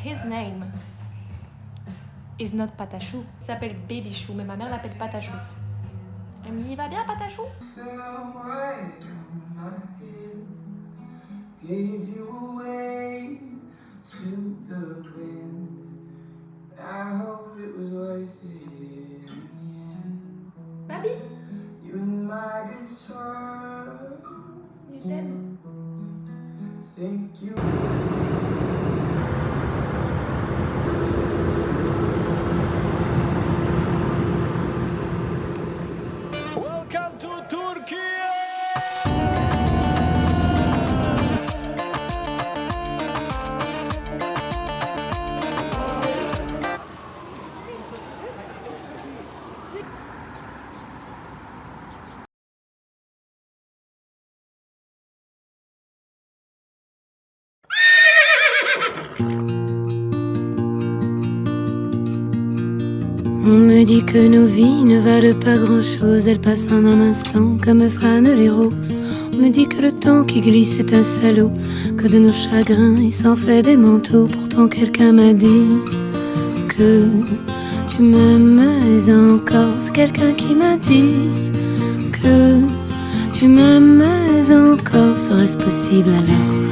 his name is not Patachou. Il s'appelle Babychou, mais ma mère l'appelle Patachou. Elle me dit, il va bien Patachou? Gave you away to the wind. I hope it was worth it in the end. Baby, you and my guitar. You t'aime. Think you. Welcome to Turkey. On me dit que nos vies ne valent pas grand-chose, elles passent en un instant comme fanent les roses. On me dit que le temps qui glisse est un salaud, que de nos chagrins il s'en fait des manteaux. Pourtant quelqu'un m'a dit que tu m'aimes encore. C'est quelqu'un qui m'a dit que tu m'aimes encore. Serait-ce possible alors?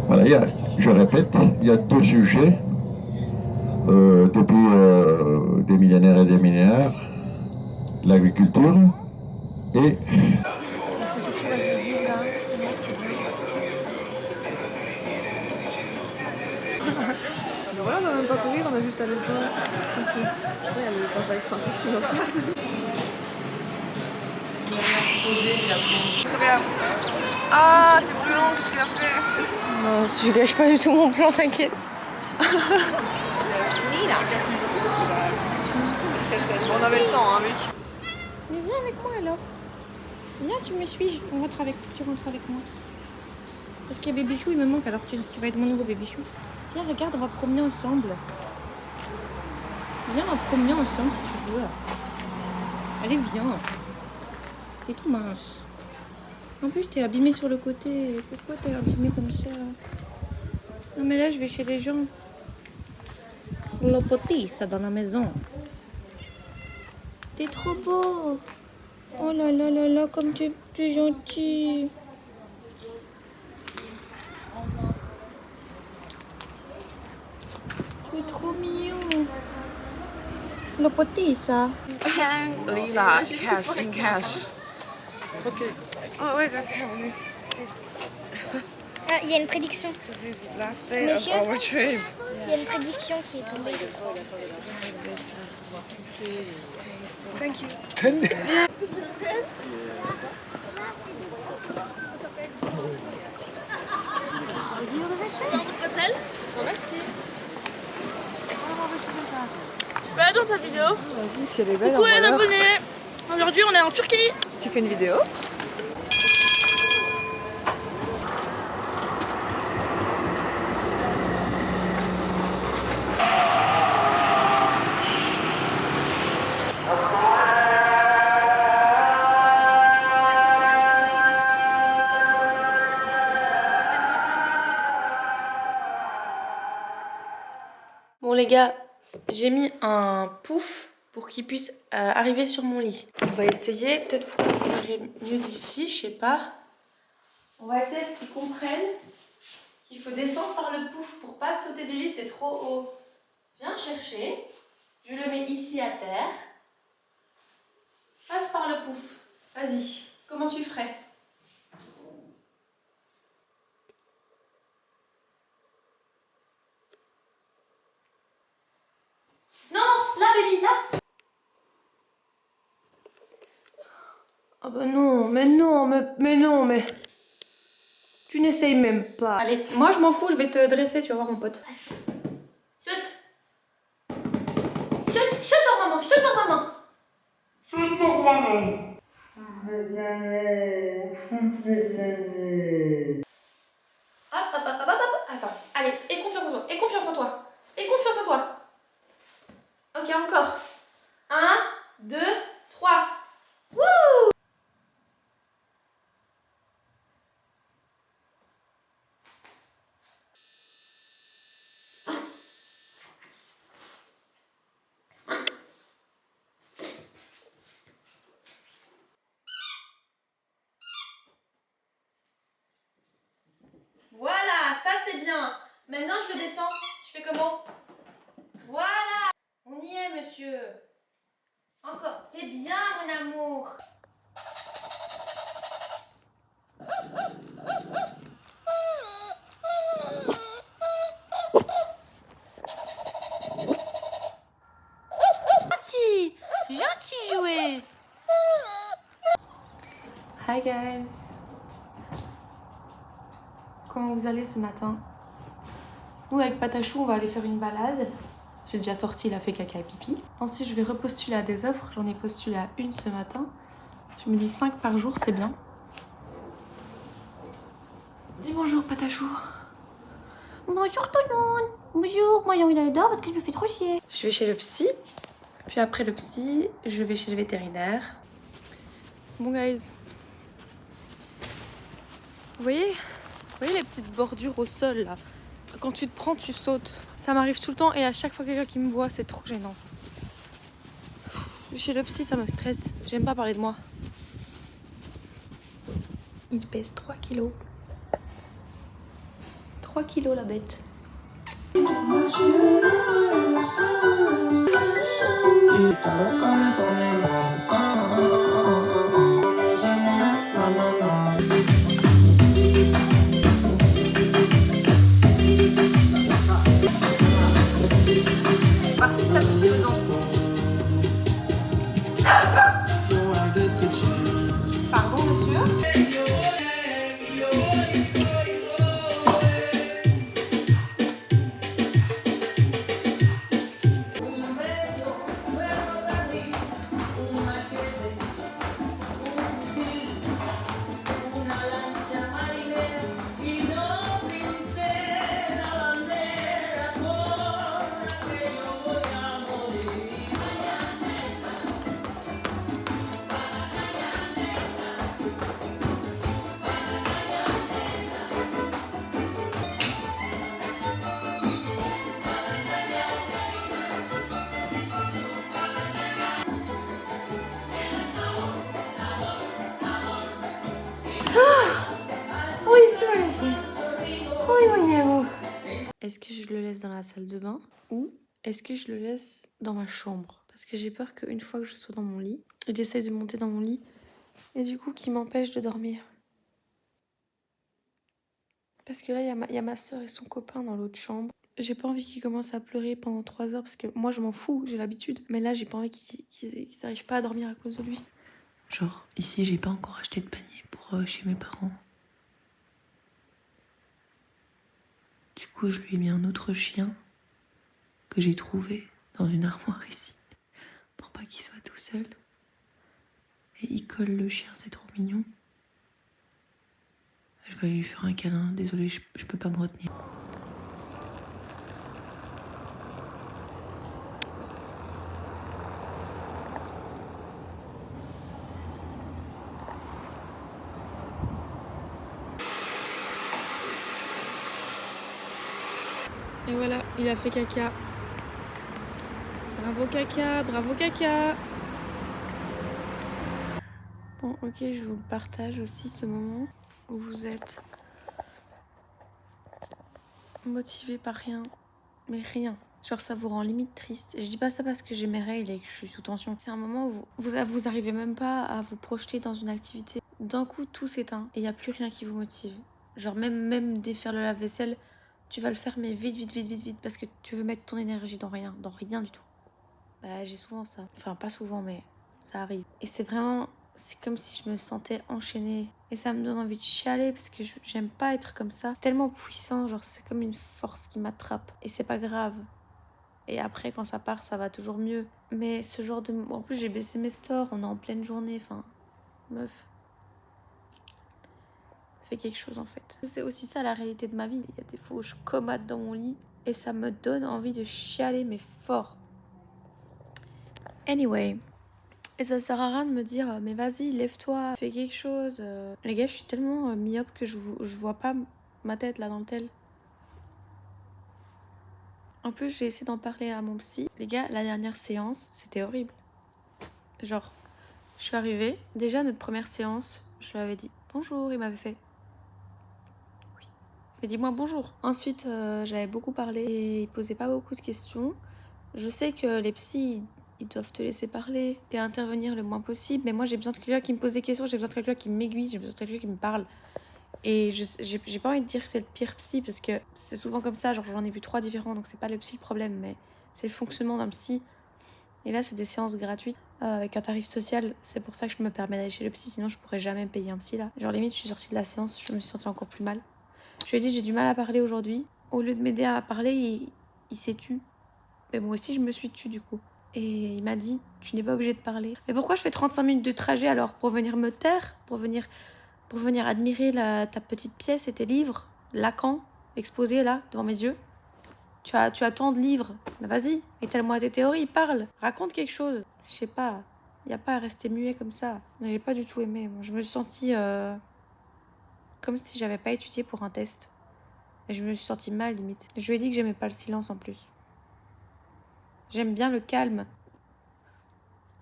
Voilà, je répète, il y a deux sujets depuis des millénaires et des millénaires, l'agriculture et... Voilà, on n'a même pas courir, on a juste allé le voir. Il y a le papa avec son qui nous regarde. Ah, c'est brûlant, qu'est-ce qu'il a fait? Non, je gâche pas du tout mon plan, t'inquiète. On avait le temps, hein, mec. Mais viens avec moi alors. Viens, tu me suis, tu rentres avec moi. Parce qu'il y a Babychou, il me manque, alors tu vas être mon nouveau Babychou. Viens, regarde, on va promener ensemble. Viens, on va promener ensemble si tu veux. Allez, viens. T'es tout mince. En plus, t'es abîmé sur le côté. Pourquoi t'es abîmé comme ça? Non, mais là, je vais chez les gens. Lopotis, ça dans la maison. T'es trop beau. Oh là là là là, comme tu es gentil. Tu es trop mignon. Lopotis, ça. Lila, cash, in cash. Ok. Oh, wait, just have this. Ah, il y a une prédiction. This is the last day Monsieur? of our trip. Il y a une prédiction qui est tombée. Thank you. Bon, merci. Je peux aller dans ta vidéo? Vas-y, si elle est belle. Coucou les abonnés. Aujourd'hui on est en Turquie. Tu fais une vidéo? Bon les gars, j'ai mis un pouf pour qu'il puisse arriver sur mon lit. On va essayer, peut-être vous verrez mieux d'ici, je sais pas. On va essayer à ce qu'ils comprennent qu'il faut descendre par le pouf pour pas sauter du lit, c'est trop haut. Viens chercher, je le mets ici à terre. Passe par le pouf, vas-y, comment tu ferais? Non, là baby, là. Oh bah non, mais non, mais non, mais... Tu n'essayes même pas. Allez, moi je m'en fous, je vais te dresser, tu vas voir mon pote. Saute. Saute pour maman, saute pour maman. Saute pour maman. Hop, hop, hop, hop, hop. Attends, allez, aie confiance en toi, aie confiance en toi. Aie confiance en toi. Ok, encore. 1, 2, 3. Wouh! Voilà, ça c'est bien. Maintenant je le descends. Tu fais comment? Voilà. On y est, monsieur. Encore. C'est bien, mon amour. Gentil. Gentil jouet. Hi guys. Comment vous allez ce matin? Nous avec Patachou, on va aller faire une balade. J'ai déjà sorti, il a fait caca et pipi. Ensuite, je vais repostuler à des offres. J'en ai postulé à une ce matin. Je me dis 5 par jour, c'est bien. Dis bonjour, Patachou. Bonjour tout le monde. Bonjour, moi j'ai envie d'aller dehors parce que je me fais trop chier. Je vais chez le psy. Puis après le psy, je vais chez le vétérinaire. Bon, guys. Vous voyez les petites bordures au sol, là? Quand tu te prends, tu sautes. Ça m'arrive tout le temps et à chaque fois quelqu'un qui me voit, c'est trop gênant. Chez le psy, ça me stresse. J'aime pas parler de moi. Il pèse 3 kilos. 3 kilos la bête. Partie satisfaisante. Pardon, monsieur? Oui, tu vas lâcher. Oui, mon amour. Est-ce que je le laisse dans la salle de bain ou est-ce que je le laisse dans ma chambre? Parce que j'ai peur qu'une fois que je sois dans mon lit, il essaye de monter dans mon lit et du coup qu'il m'empêche de dormir. Parce que là, il y a ma soeur et son copain dans l'autre chambre. J'ai pas envie qu'ils commencent à pleurer pendant 3 heures parce que moi je m'en fous, j'ai l'habitude. Mais là, j'ai pas envie qu'ils n'arrivent pas à dormir à cause de lui. Genre, ici, j'ai pas encore acheté de panier pour chez mes parents. Du coup, je lui ai mis un autre chien que j'ai trouvé dans une armoire ici pour pas qu'il soit tout seul. Et il colle le chien, c'est trop mignon. Je vais lui faire un câlin. Désolée, je peux pas me retenir. Et voilà, il a fait caca. Bravo caca, bravo caca. Bon, ok, je vous le partage aussi ce moment où vous êtes motivé par rien, mais rien. Genre ça vous rend limite triste. Je dis pas ça parce que j'ai mes règles et que je suis sous tension. C'est un moment où vous arrivez même pas à vous projeter dans une activité. D'un coup, tout s'éteint et il y a plus rien qui vous motive. Genre même défaire le lave-vaisselle, tu vas le faire mais vite parce que tu veux mettre ton énergie dans rien du tout. Bah j'ai souvent ça. Enfin pas souvent mais ça arrive. Et c'est vraiment c'est comme si je me sentais enchaînée. Et ça me donne envie de chialer parce que j'aime pas être comme ça. C'est tellement puissant, genre c'est comme une force qui m'attrape. Et c'est pas grave. Et après, quand ça part, ça va toujours mieux. Mais ce genre de... En plus, j'ai baissé mes stores, on est en pleine journée, enfin... Meuf. Fais quelque chose, en fait. C'est aussi ça, la réalité de ma vie. Il y a des fois où je comate dans mon lit et ça me donne envie de chialer, mais fort. Anyway. Et ça sert à rien de me dire, mais vas-y, lève-toi, fais quelque chose. Les gars, je suis tellement myope que je vois pas ma tête, là, dans le tel. En plus, j'ai essayé d'en parler à mon psy. Les gars, la dernière séance, c'était horrible. Genre, je suis arrivée. Déjà, notre première séance, je lui avais dit bonjour. Il m'avait fait oui. Mais dis-moi bonjour. Ensuite, j'avais beaucoup parlé et il posait pas beaucoup de questions. Je sais que les psys, ils doivent te laisser parler et intervenir le moins possible. Mais moi, j'ai besoin de quelqu'un qui me pose des questions. J'ai besoin de quelqu'un qui m'aiguille. J'ai besoin de quelqu'un qui me parle. Et j'ai pas envie de dire que c'est le pire psy parce que c'est souvent comme ça, genre j'en ai vu 3 différents, donc c'est pas le psy le problème, mais c'est le fonctionnement d'un psy. Et là, c'est des séances gratuites avec un tarif social, c'est pour ça que je me permets d'aller chez le psy, sinon je pourrais jamais me payer un psy là. Genre limite, je suis sortie de la séance, je me suis sentie encore plus mal. Je lui ai dit, j'ai du mal à parler aujourd'hui. Au lieu de m'aider à parler, il s'est tu. Mais moi aussi, je me suis tue du coup. Et il m'a dit, tu n'es pas obligée de parler. Mais pourquoi je fais 35 minutes de trajet alors? Pour venir me taire? Pour venir admirer ta petite pièce et tes livres, Lacan, exposés là, devant mes yeux. Tu as tant de livres, bah vas-y, étale-moi tes théories, parle, raconte quelque chose. Je sais pas, y a pas à rester muet comme ça. J'ai pas du tout aimé, moi. Je me suis sentie comme si j'avais pas étudié pour un test. Et je me suis sentie mal, limite. Je lui ai dit que j'aimais pas le silence en plus. J'aime bien le calme,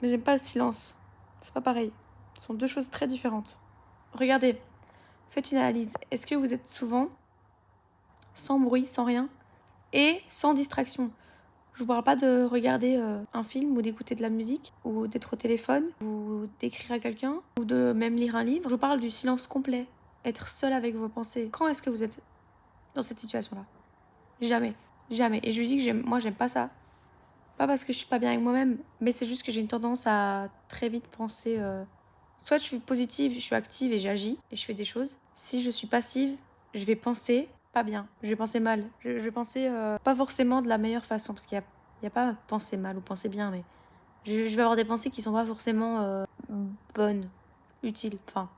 mais j'aime pas le silence. C'est pas pareil. Ce sont deux choses très différentes. Regardez, faites une analyse. Est-ce que vous êtes souvent sans bruit, sans rien et sans distraction? Je vous parle pas de regarder un film ou d'écouter de la musique ou d'être au téléphone ou d'écrire à quelqu'un ou de même lire un livre. Je vous parle du silence complet. Être seul avec vos pensées. Quand est-ce que vous êtes dans cette situation-là? Jamais. Jamais. Et je lui dis que moi, j'aime pas ça. Pas parce que je suis pas bien avec moi-même, mais c'est juste que j'ai une tendance à très vite penser... Soit je suis positive, je suis active et j'agis et je fais des choses. Si je suis passive, je vais penser pas bien, je vais penser mal. Je vais penser pas forcément de la meilleure façon, parce qu'il y a pas penser mal ou penser bien, mais je vais avoir des pensées qui sont pas forcément bonnes, utiles, enfin...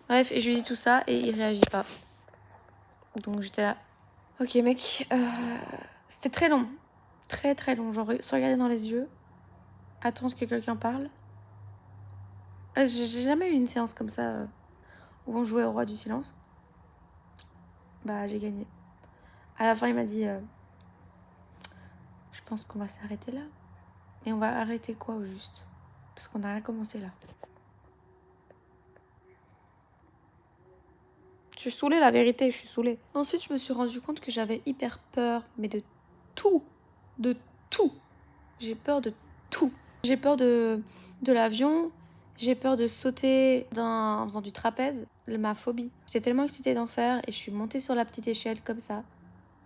Bref, et je lui dis tout ça et il réagit pas. Donc j'étais là. Ok mec, c'était très long. Très très long, genre se regarder dans les yeux, attendre que quelqu'un parle. J'ai jamais eu une séance comme ça où on jouait au roi du silence. Bah j'ai gagné. À la fin il m'a dit je pense qu'on va s'arrêter là. Et on va arrêter quoi au juste? Parce qu'on n'a rien commencé là. Je suis saoulée, la vérité, je suis saoulée. Ensuite je me suis rendu compte que j'avais hyper peur, mais de tout. De tout. J'ai peur de tout. J'ai peur de l'avion. J'ai peur de sauter en faisant du trapèze. Ma phobie. J'étais tellement excitée d'en faire et je suis montée sur la petite échelle comme ça.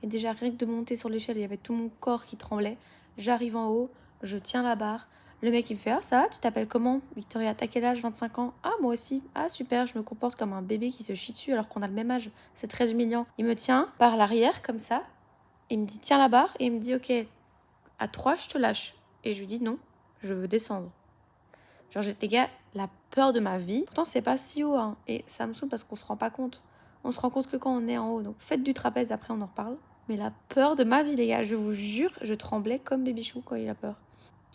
Et déjà, rien que de monter sur l'échelle, il y avait tout mon corps qui tremblait. J'arrive en haut, je tiens la barre. Le mec, il me fait « Ah, ça va, tu t'appelles comment ?»« Victoria, t'as quel âge? 25 ans. »« Ah, moi aussi. Ah, super, je me comporte comme un bébé qui se chie dessus alors qu'on a le même âge. C'est très humiliant. » Il me tient par l'arrière comme ça. Il me dit « Tiens la barre. » Et il me dit « Ok, à 3, je te lâche. » Et je lui dis « Non, je veux descendre. » Genre, les gars, la peur de ma vie. Pourtant, c'est pas si haut, hein. Et ça me saoule parce qu'on se rend pas compte. On se rend compte que quand on est en haut. Donc, faites du trapèze, après, on en reparle. Mais la peur de ma vie, les gars, je vous jure, je tremblais comme Bébichou quand il a peur.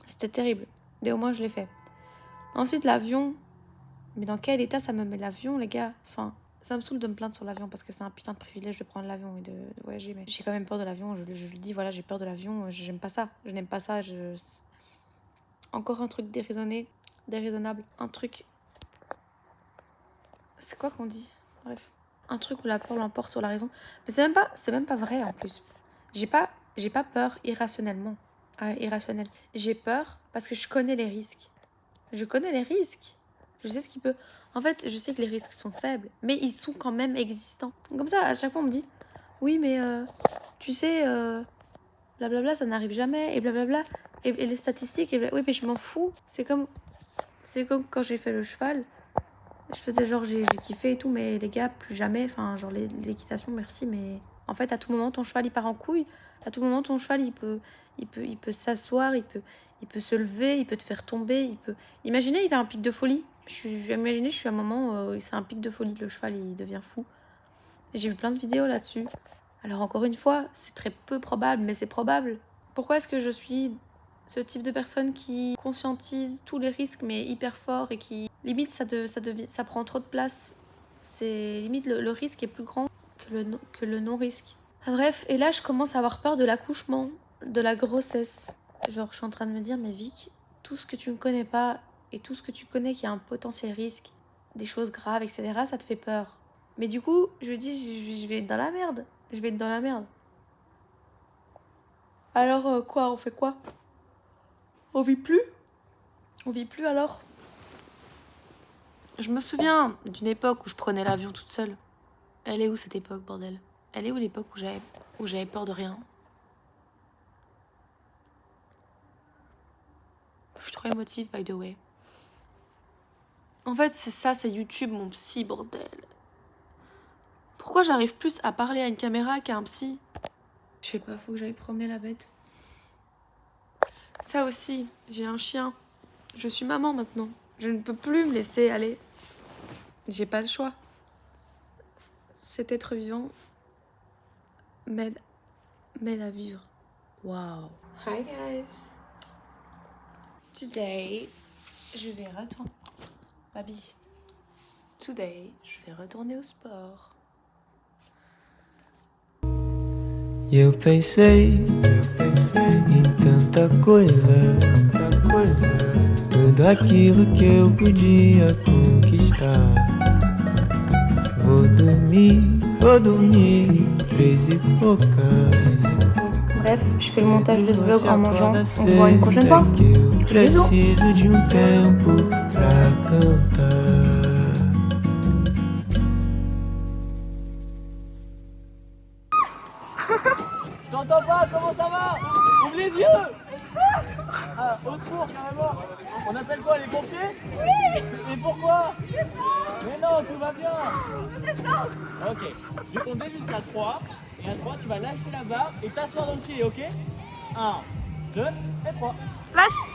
C'était terrible. Mais au moins, je l'ai fait. Ensuite, l'avion. Mais dans quel état ça me met l'avion, les gars? Enfin, ça me saoule de me plaindre sur l'avion parce que c'est un putain de privilège de prendre l'avion et de voyager. Mais j'ai quand même peur de l'avion. Je lui dis, voilà, j'ai peur de l'avion. J'aime pas ça. Je n'aime pas ça. Encore un truc déraisonnable. Un truc... C'est quoi qu'on dit? Bref. Un truc où la peur l'emporte sur la raison. Mais c'est même pas vrai en plus. J'ai pas peur irrationnellement. Irrationnel. J'ai peur parce que je connais les risques. Je connais les risques. Je sais ce qui peut... En fait, je sais que les risques sont faibles, mais ils sont quand même existants. Comme ça, à chaque fois, on me dit « Oui, mais tu sais, blablabla, ça n'arrive jamais, et blablabla. Et les statistiques, oui, mais je m'en fous. C'est comme C'est comme quand j'ai fait le cheval. Je faisais genre j'ai kiffé et tout, mais les gars, plus jamais. Enfin, genre l'équitation, merci, mais en fait, à tout moment, ton cheval il part en couille. À tout moment, ton cheval il peut s'asseoir, il peut se lever, il peut te faire tomber, il peut. Imaginez, il a un pic de folie. Imaginez, je suis à un moment où c'est un pic de folie. Le cheval, il devient fou. Et j'ai vu plein de vidéos là-dessus. Alors encore une fois, c'est très peu probable, mais c'est probable. Pourquoi est-ce que je suis ce type de personne qui conscientise tous les risques, mais hyper fort et qui limite ça prend trop de place. C'est limite le risque est plus grand que le non-risque. Ah, bref, et là je commence à avoir peur de l'accouchement, de la grossesse. Genre je suis en train de me dire, mais Vic, tout ce que tu ne connais pas et tout ce que tu connais qui a un potentiel risque, des choses graves, etc., ça te fait peur. Mais du coup, je me dis, je vais être dans la merde. Je vais être dans la merde. Alors quoi, on fait quoi? On vit plus? On vit plus alors? Je me souviens d'une époque où je prenais l'avion toute seule. Elle est où cette époque, bordel? Elle est où l'époque où j'avais peur de rien? Je suis trop émotive, by the way. En fait, c'est ça, c'est YouTube, mon psy, bordel. Pourquoi j'arrive plus à parler à une caméra qu'à un psy? Je sais pas, faut que j'aille promener la bête. Ça aussi, j'ai un chien. Je suis maman maintenant. Je ne peux plus me laisser aller. J'ai pas le choix. Cet être vivant m'aide à vivre. Wow. Hi guys. Today, je vais retourner. Baby. Today, je vais retourner au sport. E eu pensei em tanta coisa, tudo aquilo que eu podia conquistar. Vou dormir, 13 e poucas. Bref, je fais le montage de ce vlog en mangeant. On se voit une prochaine fois. Eu Bisous. preciso de tempo pra cantar. Je t'entends pas, comment ça va? Ouvre les yeux! Ah, au secours, carrément! On appelle quoi, les pompiers? Oui! Et pourquoi? Mais non, tout va bien! Ok, je vais compter jusqu'à 3, et à 3, tu vas lâcher la barre et t'asseoir dans le pied, ok? 1, 2 et 3. Lâche.